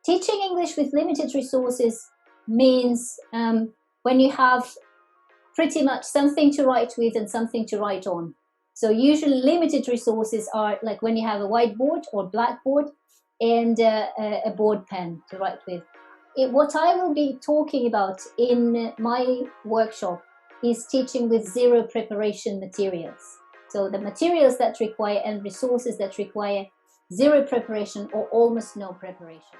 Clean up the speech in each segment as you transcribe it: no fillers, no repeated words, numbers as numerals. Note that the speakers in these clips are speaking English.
Teaching English with limited resources means when you have pretty much something to write with and something to write on. So usually limited resources are like when you have a whiteboard or blackboard and a board pen to write with. What I will be talking about in my workshop is teaching with zero preparation materials. So the materials that require and resources that require zero preparation or almost no preparation.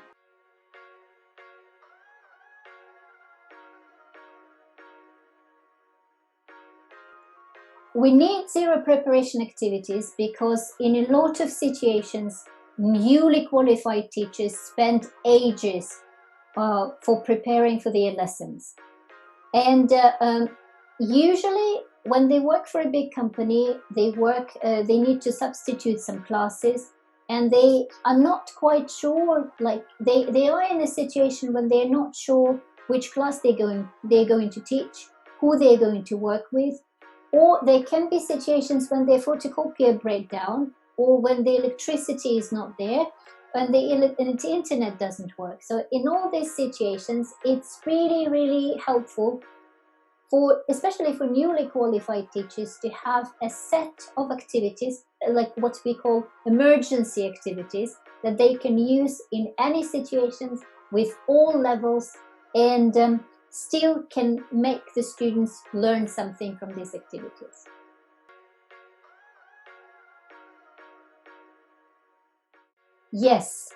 We need zero preparation activities because in a lot of situations, newly qualified teachers spend ages for preparing for their lessons. And usually when they work for a big company, they need to substitute some classes, and they are not quite sure, like they are in a situation when they're not sure which class they're going to teach, who they're going to work with. Or there can be situations when their photocopier breaks down, or when the electricity is not there, and the internet doesn't work. So in all these situations, it's really, really helpful especially for newly qualified teachers, to have a set of activities, like what we call emergency activities, that they can use in any situations with all levels, and still can make the students learn something from these activities. Yes,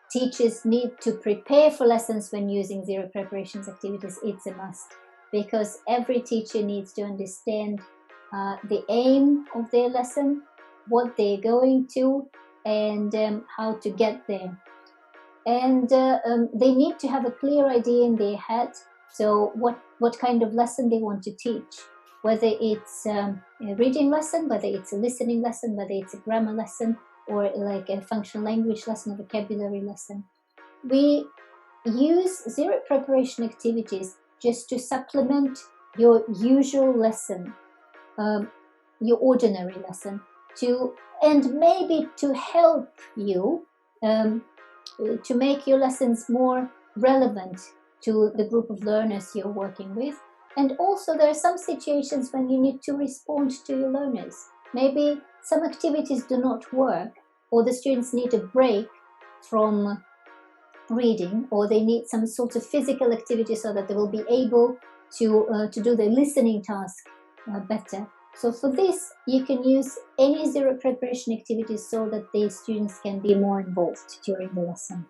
teachers need to prepare for lessons when using zero preparations activities. It's a must, because every teacher needs to understand the aim of their lesson, what they're going to, and how to get there. And they need to have a clear idea in their head. So what kind of lesson they want to teach, whether it's a reading lesson, whether it's a listening lesson, whether it's a grammar lesson, or like a functional language lesson, a vocabulary lesson. We use zero preparation activities just to supplement your usual lesson, your ordinary lesson, and maybe to help you to make your lessons more relevant to the group of learners you're working with. And also there are some situations when you need to respond to your learners. Maybe some activities do not work, or the students need a break from reading, or they need some sort of physical activity so that they will be able to do the listening task better. So for this, you can use any zero preparation activities so that the students can be more involved during the lesson.